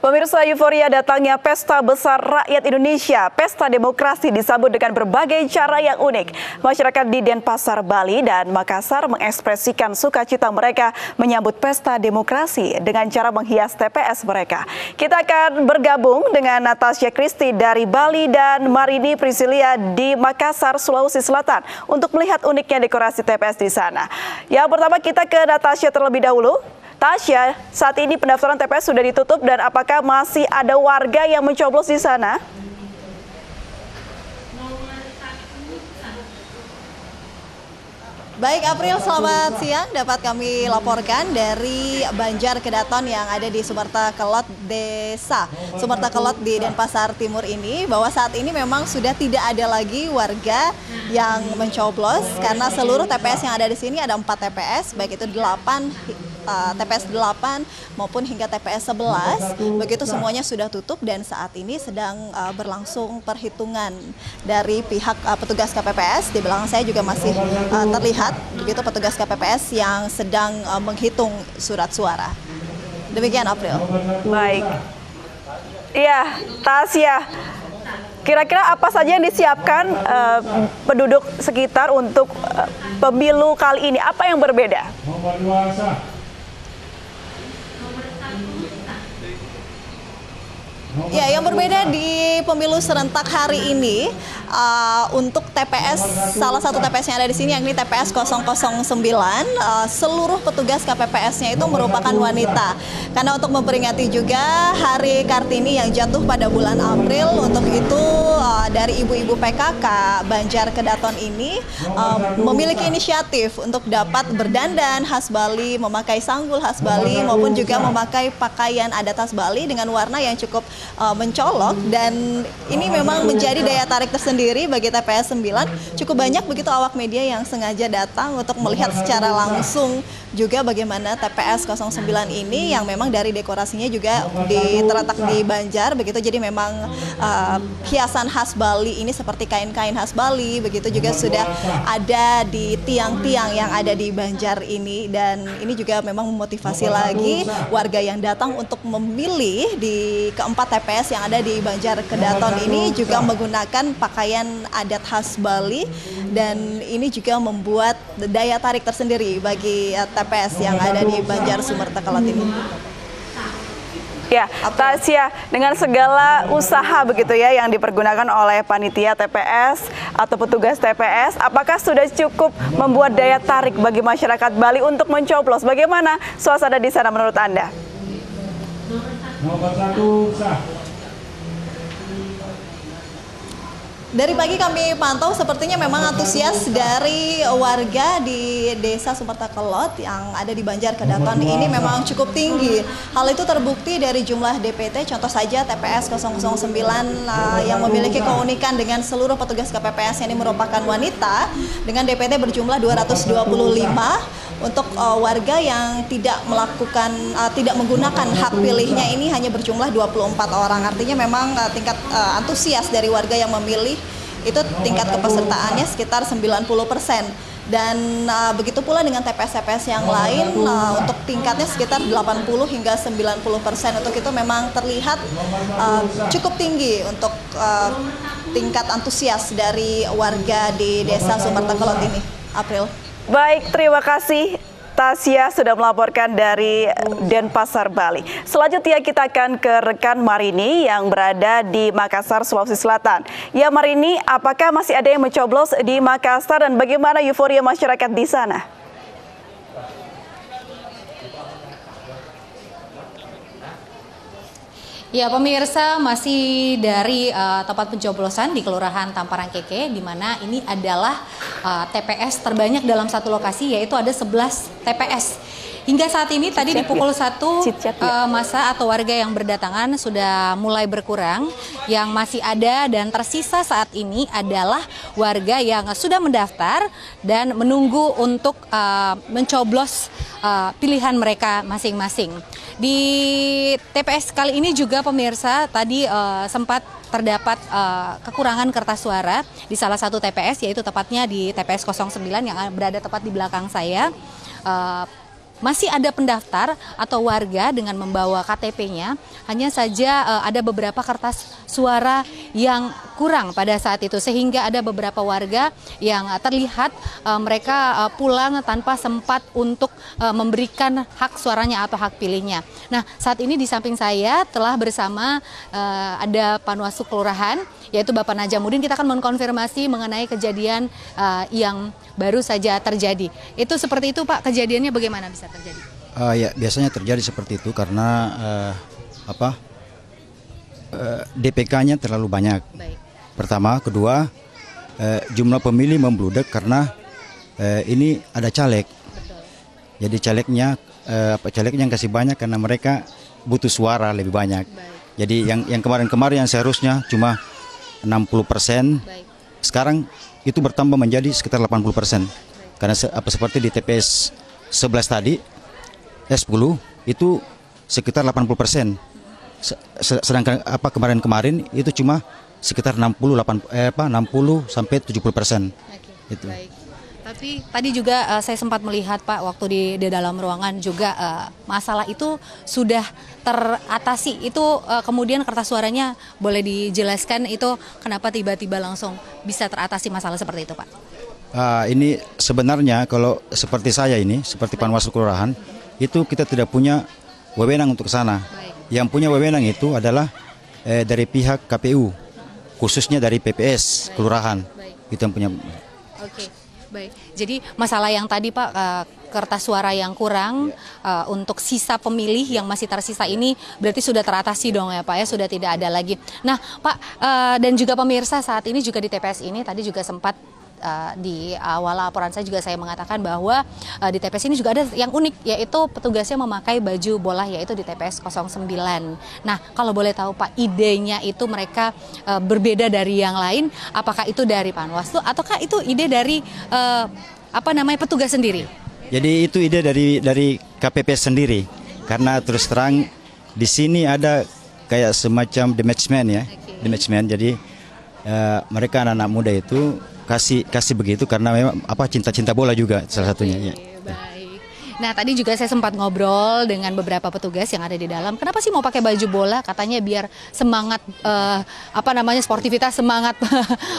Pemirsa, euforia datangnya Pesta Besar Rakyat Indonesia, Pesta Demokrasi disambut dengan berbagai cara yang unik. Masyarakat di Denpasar, Bali dan Makassar mengekspresikan sukacita mereka menyambut Pesta Demokrasi dengan cara menghias TPS mereka. Kita akan bergabung dengan Natasha Christy dari Bali dan Marini Priscilia di Makassar, Sulawesi Selatan untuk melihat uniknya dekorasi TPS di sana. Yang pertama kita ke Natasha terlebih dahulu. Tasya, saat ini pendaftaran TPS sudah ditutup dan apakah masih ada warga yang mencoblos di sana? Baik, April, selamat siang. Dapat kami laporkan dari Banjar Kedaton yang ada di Sumerta Kelot, Desa Sumerta Kelot di Denpasar Timur ini, bahwa saat ini memang sudah tidak ada lagi warga yang mencoblos karena seluruh TPS yang ada di sini ada 4 TPS, baik itu 8 TPS 8 maupun hingga TPS 11, begitu semuanya sudah tutup dan saat ini sedang berlangsung perhitungan dari pihak petugas KPPS. Di belakang saya juga masih terlihat begitu petugas KPPS yang sedang menghitung surat suara. Demikian, April. Baik. Iya, Tasya. Kira-kira apa saja yang disiapkan penduduk sekitar untuk pemilu kali ini? Apa yang berbeda? Ya, yang berbeda di pemilu serentak hari ini untuk TPS, salah satu TPS yang ada di sini yakni TPS 009, seluruh petugas KPPS-nya itu merupakan wanita. Karena untuk memperingati juga Hari Kartini yang jatuh pada bulan April, untuk itu dari ibu-ibu PKK Banjar Kedaton ini memiliki inisiatif untuk dapat berdandan khas Bali, memakai sanggul khas Bali, maupun juga memakai pakaian adat khas Bali dengan warna yang cukup mencolok, dan ini memang menjadi daya tarik tersendiri bagi TPS 9. Cukup banyak begitu awak media yang sengaja datang untuk melihat secara langsung juga bagaimana TPS 09 ini yang memang dari dekorasinya juga terletak di Banjar begitu. Jadi memang hiasan khas Bali ini seperti kain-kain khas Bali begitu juga sudah ada di tiang-tiang yang ada di Banjar ini, dan ini juga memang memotivasi lagi warga yang datang untuk memilih di keempat TPS yang ada di Banjar Kedaton ini juga menggunakan pakaian adat khas Bali, dan ini juga membuat daya tarik tersendiri bagi TPS yang ada di Banjar Sumerta Kelot ini. Ya, Tasya, dengan segala usaha begitu ya yang dipergunakan oleh panitia TPS atau petugas TPS, apakah sudah cukup membuat daya tarik bagi masyarakat Bali untuk mencoblos? Bagaimana suasana di sana menurut Anda? Nomor 1 sah. Dari pagi kami pantau sepertinya memang antusias dari warga di Desa Sumerta Kelot yang ada di Banjar Kedaton ini memang cukup tinggi. Hal itu terbukti dari jumlah DPT, contoh saja TPS 009 yang memiliki keunikan dengan seluruh petugas KPPS yang ini merupakan wanita dengan DPT berjumlah 225. Untuk warga yang tidak menggunakan hak pilihnya ini hanya berjumlah 24 orang. Artinya memang tingkat antusias dari warga yang memilih itu tingkat kepesertaannya sekitar 90%. Dan begitu pula dengan TPS-TPS yang lain untuk tingkatnya sekitar 80 hingga 90%. Untuk itu memang terlihat cukup tinggi untuk tingkat antusias dari warga di Desa Sumerta Kelot ini. April. Baik, terima kasih Tasya sudah melaporkan dari Denpasar, Bali. Selanjutnya kita akan ke rekan Marini yang berada di Makassar, Sulawesi Selatan. Ya Marini, apakah masih ada yang mencoblos di Makassar dan bagaimana euforia masyarakat di sana? Ya pemirsa, masih dari tempat pencoblosan di Kelurahan Tamparan Keke, di mana ini adalah TPS terbanyak dalam satu lokasi, yaitu ada 11 TPS. Hingga saat ini tadi di pukul 1 masa atau warga yang berdatangan sudah mulai berkurang. Yang masih ada dan tersisa saat ini adalah warga yang sudah mendaftar dan menunggu untuk mencoblos pilihan mereka masing-masing. Di TPS kali ini juga pemirsa tadi sempat terdapat kekurangan kertas suara di salah satu TPS, yaitu tepatnya di TPS 09 yang berada tepat di belakang saya. masih ada pendaftar atau warga dengan membawa KTP-nya, hanya saja ada beberapa kertas suara yang kurang pada saat itu, sehingga ada beberapa warga yang terlihat mereka pulang tanpa sempat untuk memberikan hak suaranya atau hak pilihnya. Nah, saat ini di samping saya telah bersama ada Panwaslu Kelurahan, yaitu Bapak Najamuddin. Kita akan mengkonfirmasi mengenai kejadian yang baru saja terjadi. Itu seperti itu, Pak, kejadiannya bagaimana bisa terjadi? Ya, biasanya terjadi seperti itu karena DPK-nya terlalu banyak. Baik. Pertama, kedua, jumlah pemilih membludak karena ini ada caleg. Betul. Jadi calegnya yang kasih banyak karena mereka butuh suara lebih banyak. Baik. Jadi yang kemarin-kemarin yang seharusnya cuma 60%, Baik. sekarang itu bertambah menjadi sekitar 80%. Karena seperti di TPS 11 tadi, S10 itu sekitar 80%. Sedangkan kemarin-kemarin itu cuma sekitar 60 sampai 70%. Oke, Itu. baik. Tapi tadi juga saya sempat melihat, Pak, waktu di dalam ruangan juga masalah itu sudah teratasi. Itu kemudian kertas suaranya boleh dijelaskan itu kenapa tiba-tiba langsung bisa teratasi masalah seperti itu, Pak? Ini sebenarnya kalau seperti saya ini, seperti Panwaslu Kelurahan, itu kita tidak punya wewenang untuk ke sana. Baik. Yang punya wewenang itu adalah dari pihak KPU, khususnya dari PPS Kelurahan. Baik. Itu yang punya. Oke, baik. Jadi masalah yang tadi, Pak, kertas suara yang kurang untuk sisa pemilih yang masih tersisa ini berarti sudah teratasi dong ya, Pak, ya, sudah tidak ada lagi. Nah, Pak, dan juga pemirsa, saat ini juga di TPS ini tadi juga sempat di awal laporan saya juga saya mengatakan bahwa di TPS ini juga ada yang unik, yaitu petugasnya memakai baju bola, yaitu di TPS 09. Nah, kalau boleh tahu, Pak, idenya itu mereka berbeda dari yang lain, apakah itu dari Panwaslu ataukah itu ide dari petugas sendiri? Jadi itu ide dari KPPS sendiri, karena terus terang di sini ada kayak semacam the matchman ya, the matchman. Jadi mereka anak-anak muda itu kasih begitu karena memang cinta bola juga salah satunya. Ya. Baik. Nah, tadi juga saya sempat ngobrol dengan beberapa petugas yang ada di dalam. Kenapa sih mau pakai baju bola? Katanya biar semangat sportivitas, semangat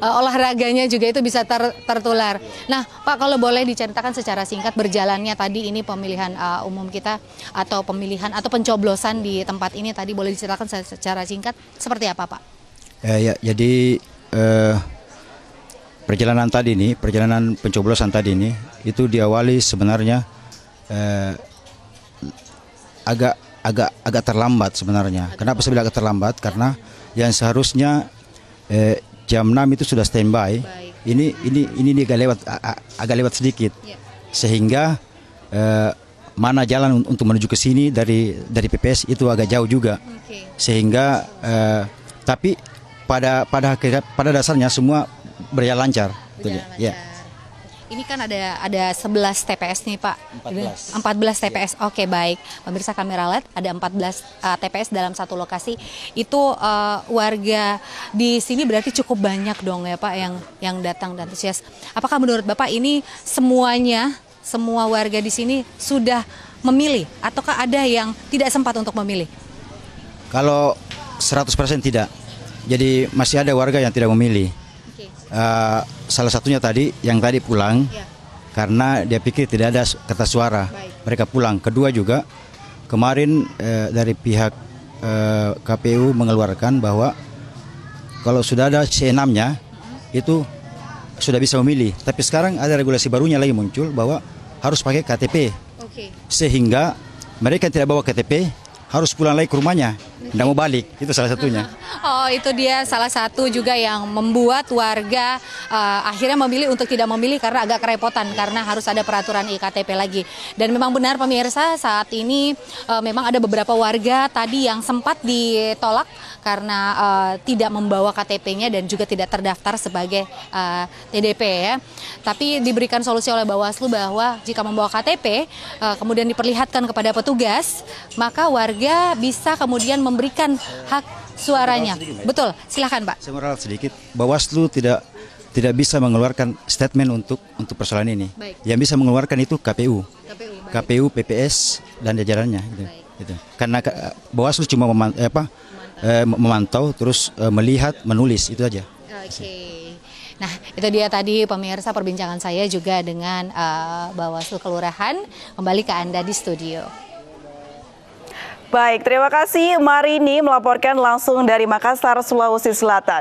olahraganya juga itu bisa tertular. Nah, Pak, kalau boleh diceritakan secara singkat berjalannya tadi ini pemilihan umum kita atau pemilihan atau pencoblosan di tempat ini tadi, boleh diceritakan secara singkat seperti apa, Pak? Jadi perjalanan pencoblosan tadi ini itu diawali sebenarnya agak terlambat sebenarnya. Kenapa saya bilang agak terlambat? Karena yang seharusnya jam 6 itu sudah standby. Ini agak lewat sedikit. Sehingga mana jalan untuk menuju ke sini dari PPS itu agak jauh juga. Sehingga tapi pada dasarnya semua berjalan lancar. Ya. Ini kan ada 11 TPS nih, Pak. 14 TPS. Oke, baik. Pemirsa kamera LED, ada 14 TPS dalam satu lokasi. Itu warga di sini berarti cukup banyak dong ya, Pak, yang datang dan antusias. Apakah menurut Bapak ini semua warga di sini sudah memilih ataukah ada yang tidak sempat untuk memilih? Kalau 100% tidak. Jadi masih ada warga yang tidak memilih. Salah satunya yang tadi pulang karena dia pikir tidak ada kertas suara. Mereka pulang. Kedua juga kemarin dari pihak KPU mengeluarkan bahwa kalau sudah ada C6-nya itu sudah bisa memilih. Tapi sekarang ada regulasi barunya lagi muncul bahwa harus pakai KTP. Sehingga mereka yang tidak bawa KTP harus pulang lagi ke rumahnya, tidak mau balik. Itu salah satunya. Oh, itu dia salah satu juga yang membuat warga akhirnya memilih untuk tidak memilih karena agak kerepotan karena harus ada peraturan iktp lagi. Dan memang benar pemirsa, saat ini memang ada beberapa warga tadi yang sempat ditolak karena tidak membawa KTP-nya dan juga tidak terdaftar sebagai TDP ya. Tapi diberikan solusi oleh Bawaslu bahwa jika membawa KTP kemudian diperlihatkan kepada petugas, maka warga bisa kemudian memberikan hak suaranya. Betul, silakan, Pak. Saya moral sedikit, Bawaslu tidak bisa mengeluarkan statement untuk persoalan ini. Baik. Yang bisa mengeluarkan itu KPU. KPU, PPS dan jajarannya. Gitu. Karena Bawaslu cuma memantau, terus melihat, menulis itu aja. Oke. Nah, itu dia tadi pemirsa perbincangan saya juga dengan Bawaslu Kelurahan. Kembali ke Anda di studio. Baik, terima kasih Marini melaporkan langsung dari Makassar, Sulawesi Selatan.